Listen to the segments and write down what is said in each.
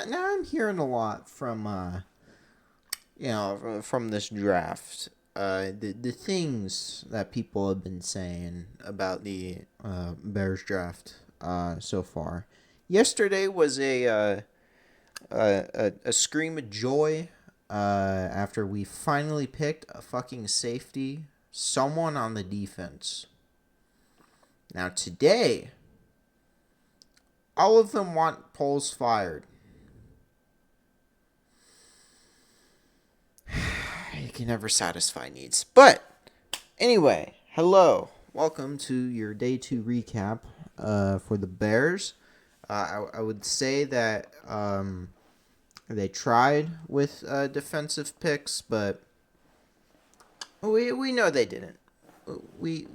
now I'm hearing a lot from from this draft. The things that people have been saying about the Bears draft so far. Yesterday was a scream of joy after we finally picked a fucking safety, someone on the defense. Now today, all of them want Poles fired. You can never satisfy needs. But anyway, hello. Welcome to your day two recap for the Bears. I would say that they tried with defensive picks, but we know they didn't. We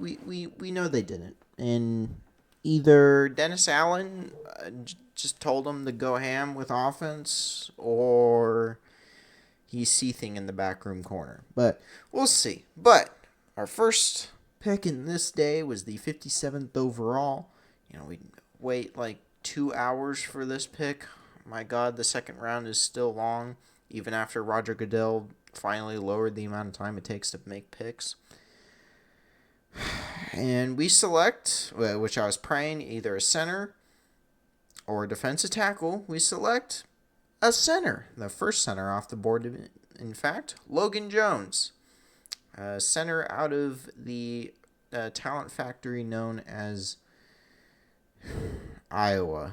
know they didn't. And either Dennis Allen just told them to go ham with offense, or he's seething in the backroom corner. But we'll see. But our first pick in this day was the 57th overall. We wait like 2 hours for this pick. My God, the second round is still long, even after Roger Goodell finally lowered the amount of time it takes to make picks. And we select, which I was praying, either a center or a defensive tackle. We select a center, the first center off the board, in fact, Logan Jones, center out of the talent factory known as Iowa.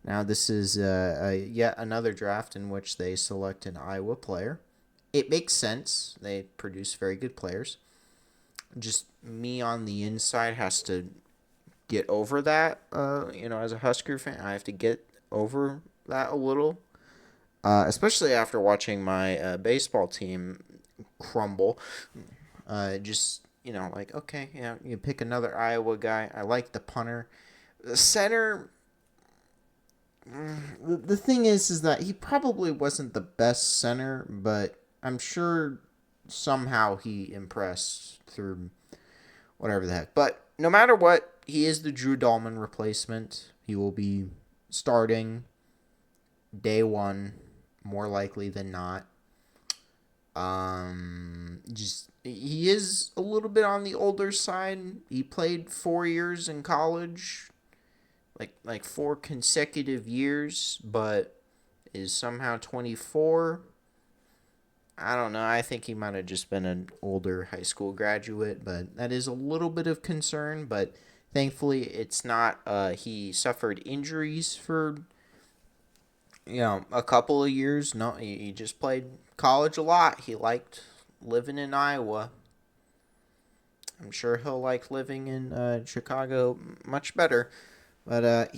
Now, this is yet another draft in which they select an Iowa player. It makes sense. They produce very good players. Just me on the inside has to get over that. As a Husker fan, I have to get over that a little. Especially after watching my baseball team crumble. Okay, you pick another Iowa guy. I like the punter. The center, the thing is that he probably wasn't the best center, but I'm sure somehow he impressed through whatever the heck. But no matter what, he is the Drew Dahlman replacement. He will be starting day one, more likely than not. He is a little bit on the older side. He played 4 years in college, like 4 consecutive years, but is somehow 24. I don't know. I think he might have just been an older high school graduate, but that is a little bit of concern. But thankfully, it's not. He suffered injuries for a couple of years. No, he just played college a lot. He liked living in Iowa. I'm sure he'll like living in Chicago much better. But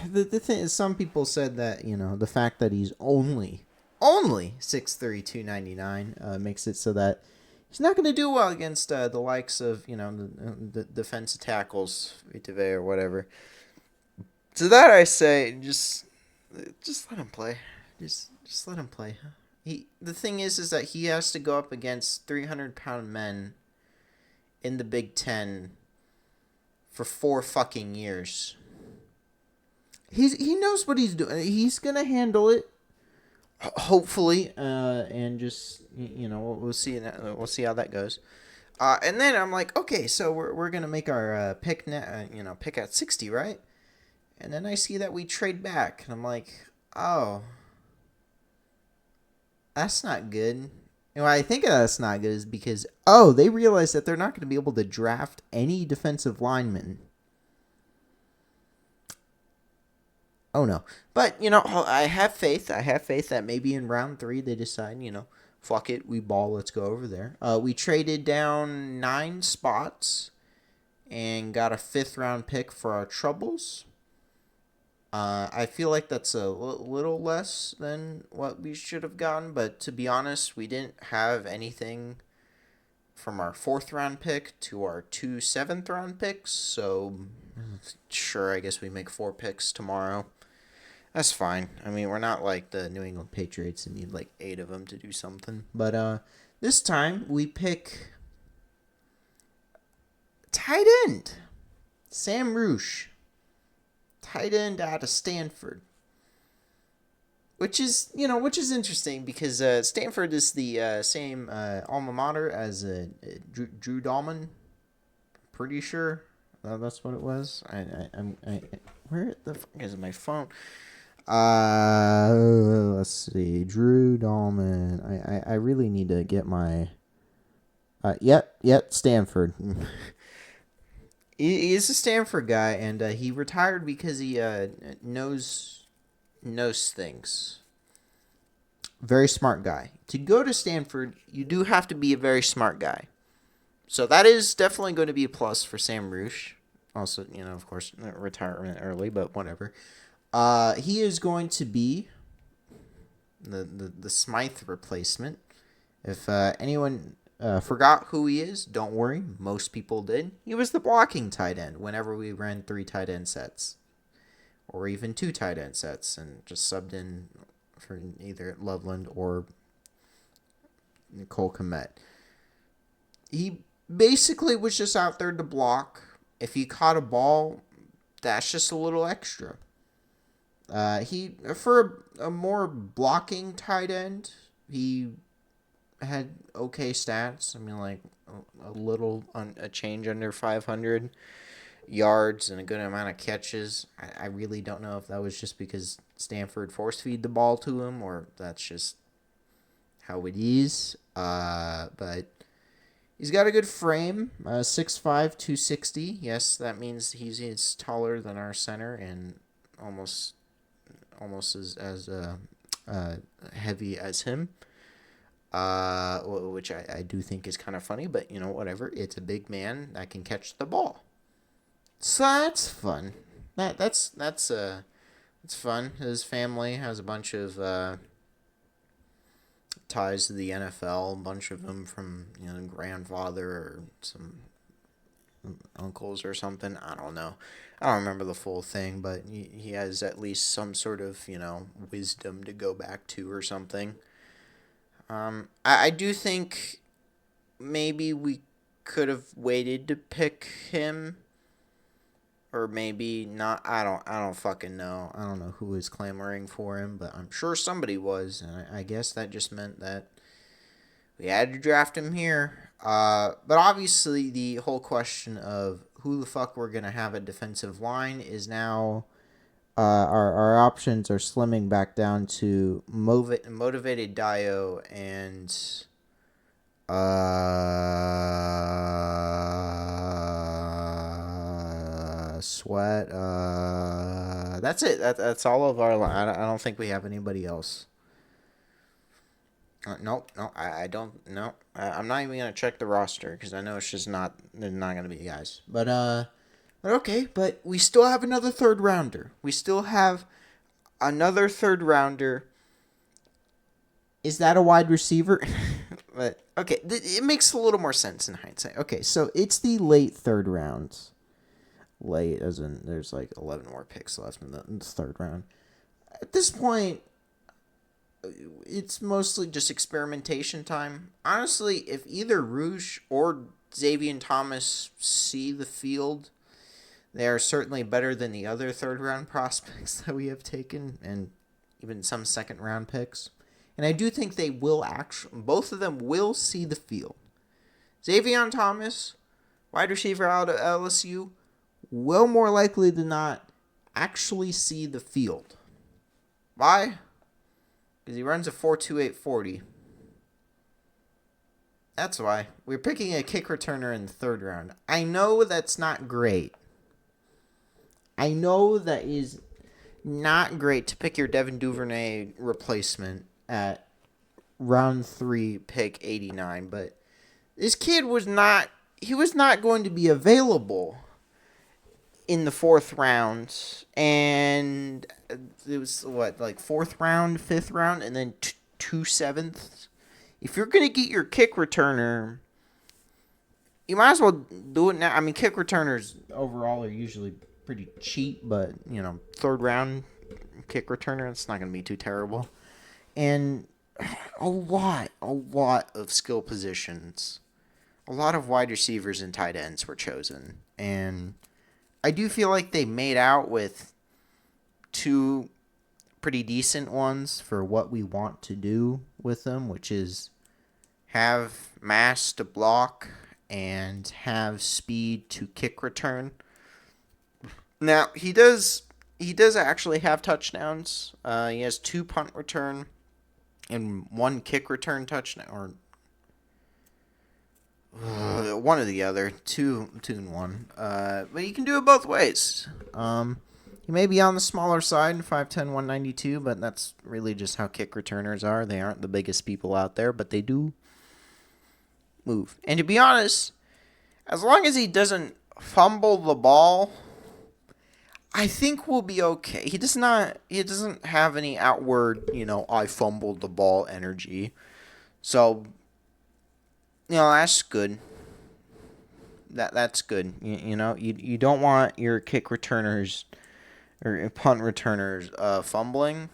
the thing is, some people said that the fact that he's only 6'3", 299 makes it so that he's not going to do well against the likes of the defensive tackles, Vitave or whatever. To that I say, just let him play. Just let him play. The thing is that he has to go up against 300-pound men in the Big Ten for 4 fucking years. He knows what he's doing. He's gonna handle it, hopefully, and just we'll see. We'll see how that goes. And then I'm like, okay, so we're gonna make our pick pick at 60, right? And then I see that we trade back, and I'm like, oh, that's not good. And why I think that's not good is because they realize that they're not going to be able to draft any defensive linemen. Oh no. But, I have faith. I have faith that maybe in round 3 they decide, fuck it, we ball, let's go over there. We traded down 9 spots and got a 5th round pick for our troubles. I feel like that's a little less than what we should have gotten, but to be honest, we didn't have anything from our 4th round pick to our 2 7th round picks, so sure, I guess we make 4 picks tomorrow. That's fine. I mean, we're not like the New England Patriots and need like 8 of them to do something. But this time we pick tight end Sam Roosh. tight end out of Stanford. Which is interesting because Stanford is the same alma mater as Drew Dahlman. Pretty sure that's what it was. Where the fuck is my phone? Let's see. Drew Dahlman. I really need to get my. Stanford. He is a Stanford guy, and he retired because he knows things. Very smart guy. To go to Stanford, you do have to be a very smart guy. So that is definitely going to be a plus for Sam Roosh. Also, of course, retirement early, but whatever. He is going to be the Smythe replacement. If anyone forgot who he is, don't worry. Most people did. He was the blocking tight end whenever we ran 3 tight end sets. Or even 2 tight end sets and just subbed in for either Loveland or Nicole Kmet. He basically was just out there to block. If he caught a ball, that's just a little extra. He for a more blocking tight end, he had okay stats. I mean, like a change under 500 yards and a good amount of catches. I really don't know if that was just because Stanford force-feed the ball to him or that's just how it is. But he's got a good frame, 6'5", 260. Yes, that means he's taller than our center and almost as heavy as him. Which I do think is kind of funny, but whatever. It's a big man that can catch the ball. So that's fun. That's fun. His family has a bunch of ties to the NFL. A bunch of them from grandfather or some uncles or something. I don't know. I don't remember the full thing, but he has at least some sort of wisdom to go back to or something. I do think maybe we could have waited to pick him. Or maybe not. I don't fucking know. I don't know who was clamoring for him, but I'm sure somebody was, and I guess that just meant that we had to draft him here. But obviously, the whole question of who the fuck we're gonna have at defensive line is now. Our options are slimming back down to Motivated Dio and Sweat. That's it. That's all of our line. I don't think we have anybody else. Nope. I don't. No. I'm not even gonna check the roster because I know it's just not. They're not gonna be guys. But okay. But we still have another third rounder. Is that a wide receiver? But okay, it makes a little more sense in hindsight. Okay, so it's the late third round. Late, as in there's like 11 more picks left in the third round. At this point, it's mostly just experimentation time. Honestly, if either Rouge or Xavier Thomas see the field, they are certainly better than the other third round prospects that we have taken, and even some second round picks. And I do think they will both of them will see the field. Xavier Thomas, wide receiver out of LSU, will more likely than not actually see the field. Why? Because he runs a 4.28 40. That's why. We're picking a kick returner in the third round. I know that's not great. I know that is not great to pick your Devin Duvernay replacement at round 3, pick 89, but this kid was not going to be available in the 4th round, and it was like 4th round, 5th round, and then 2 7th. If you're going to get your kick returner, you might as well do it now. I mean, kick returners overall are usually pretty cheap, but, 3rd round kick returner, it's not going to be too terrible. And a lot of skill positions, a lot of wide receivers and tight ends were chosen. And I do feel like they made out with two pretty decent ones for what we want to do with them, which is have mass to block and have speed to kick return. Now, he does actually have touchdowns. He has 2 punt return and 1 kick return touchdown, or one or the other, two and one. But you can do it both ways. He may be on the smaller side, 5'10", 192, but that's really just how kick returners are. They aren't the biggest people out there, but they do move. And to be honest, as long as he doesn't fumble the ball, I think we'll be okay. He doesn't have any outward, I fumbled the ball energy. So, that's good. That's good. You don't want your kick returners or punt returners fumbling.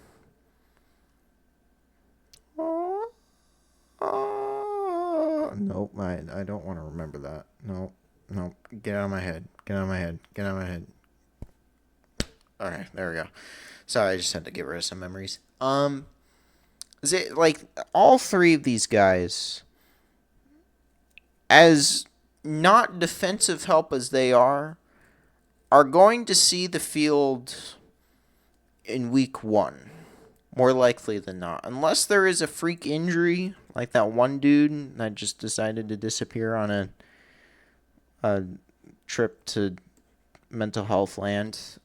Nope, I don't want to remember that. Nope, get out of my head. All right, there we go. Sorry, I just had to get rid of some memories. All 3 of these guys, as not defensive help as they are going to see the field in week 1, more likely than not. Unless there is a freak injury, like that one dude that just decided to disappear on a trip to mental health land.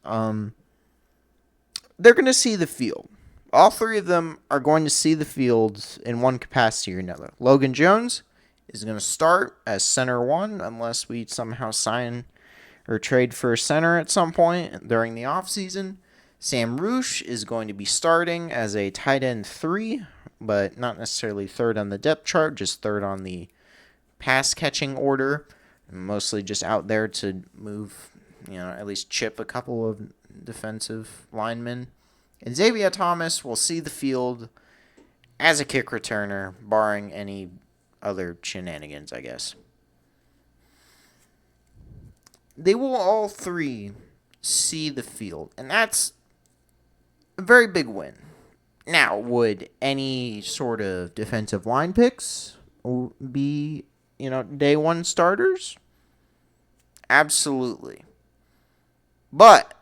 They're going to see the field. All 3 of them are going to see the field in one capacity or another. Logan Jones is going to start as center 1 unless we somehow sign or trade for a center at some point during the offseason. Sam Roosh is going to be starting as a tight end 3, but not necessarily third on the depth chart, just third on the pass catching order. Mostly just out there to move, at least chip a couple of defensive linemen. And Xavier Thomas will see the field as a kick returner, barring any other shenanigans, I guess. They will all 3 see the field, and that's a very big win. Now, would any sort of defensive line picks be, day 1 starters? Absolutely. But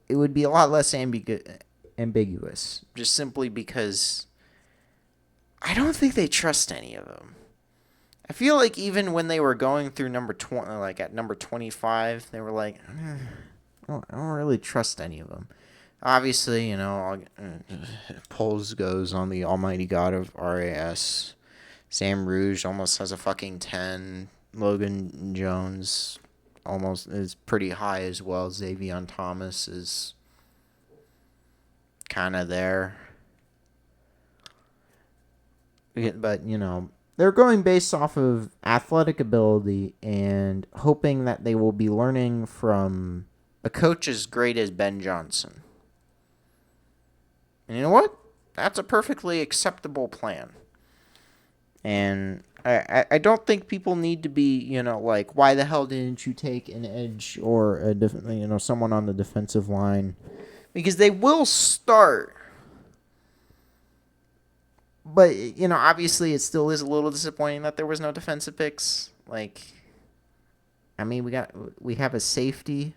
it would be a lot less ambiguous, just simply because I don't think they trust any of them. I feel like even when they were going through number 20, like at number 25, they were like, I don't really trust any of them. Obviously, polls goes on the almighty god of RAS. Sam Rouge almost has a fucking 10. Logan Jones almost is pretty high as well. Xavier Thomas is kind of there. But, they're going based off of athletic ability and hoping that they will be learning from a coach as great as Ben Johnson. And you know what? That's a perfectly acceptable plan. And I don't think people need to be, why the hell didn't you take an edge or someone on the defensive line? Because they will start. But, obviously it still is a little disappointing that there was no defensive picks. We have a safety.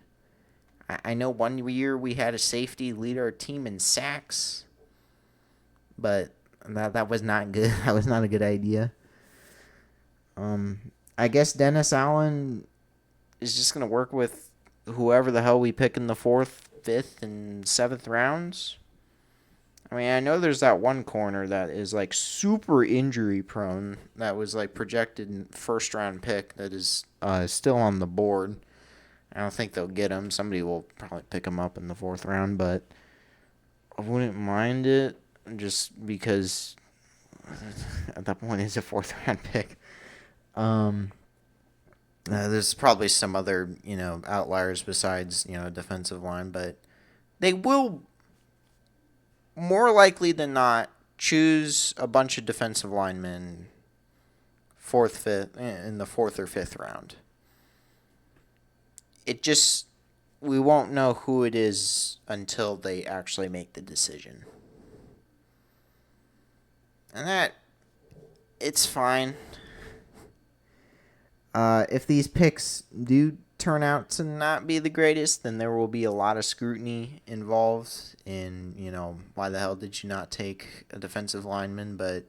I know one year we had a safety lead our team in sacks. But that was not good. That was not a good idea. I guess Dennis Allen is just going to work with whoever the hell we pick in the 4th, 5th, and 7th rounds. I know there's that one corner that is super injury prone that was projected 1st round pick that is still on the board. I don't think they'll get him. Somebody will probably pick him up in the 4th round, but I wouldn't mind it just because at that point it's a 4th round pick. There's probably some other outliers besides defensive line, but they will more likely than not choose a bunch of defensive linemen 4th, 5th in the 4th or 5th round. It just we won't know who it is until they actually make the decision. And that, it's fine. If these picks do turn out to not be the greatest, then there will be a lot of scrutiny involved in, why the hell did you not take a defensive lineman? But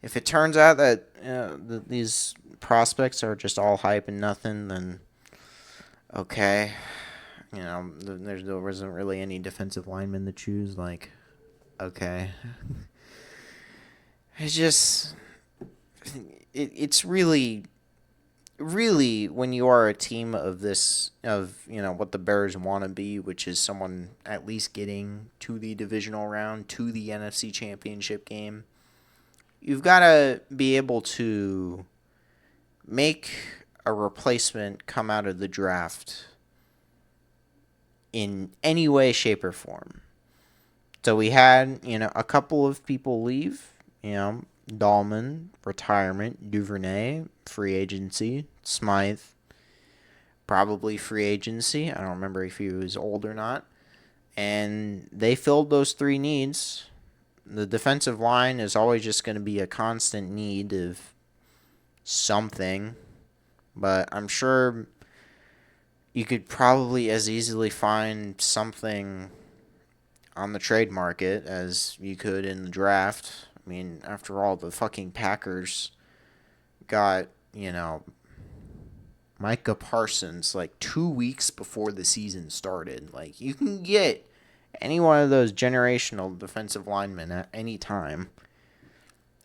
if it turns out that these prospects are just all hype and nothing, then okay. There wasn't really any defensive linemen to choose. Like, okay. It's just, it's really when you are a team of what the Bears want to be, which is someone at least getting to the divisional round, to the NFC Championship game, you've got to be able to make a replacement come out of the draft in any way, shape, or form. So we had, a couple of people leave, Dahlman, retirement, Duvernay, free agency, Smythe, probably free agency. I don't remember if he was old or not. And they filled those three needs. The defensive line is always just going to be a constant need of something. But I'm sure you could probably as easily find something on the trade market as you could in the draft. I mean, after all, the fucking Packers got, Micah Parsons like 2 weeks before the season started. Like, you can get any one of those generational defensive linemen at any time.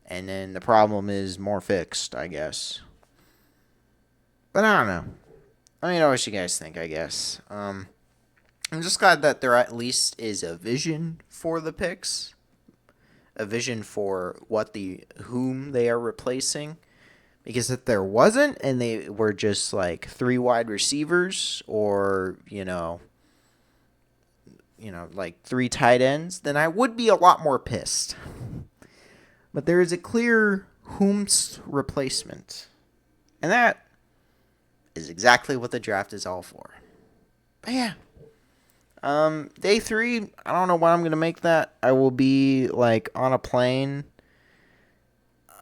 And then the problem is more fixed, I guess. But I don't know. Let me know what you guys think, I guess. I'm just glad that there at least is a vision for the picks. A vision for whom they are replacing. Because if there wasn't, and they were just like 3 wide receivers or, like 3 tight ends, then I would be a lot more pissed. But there is a clear whom's replacement. And that is exactly what the draft is all for. But yeah. Day 3, I don't know when I'm going to make that. I will be like on a plane.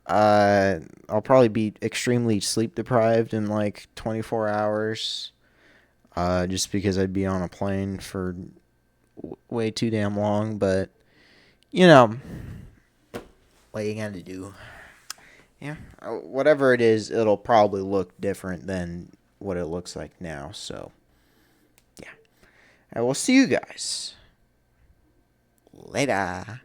I'll probably be extremely sleep deprived in like 24 hours. Just because I'd be on a plane for way too damn long. But, what you gotta do. Yeah, whatever it is, it'll probably look different than what it looks like now. So, yeah. I will see you guys later.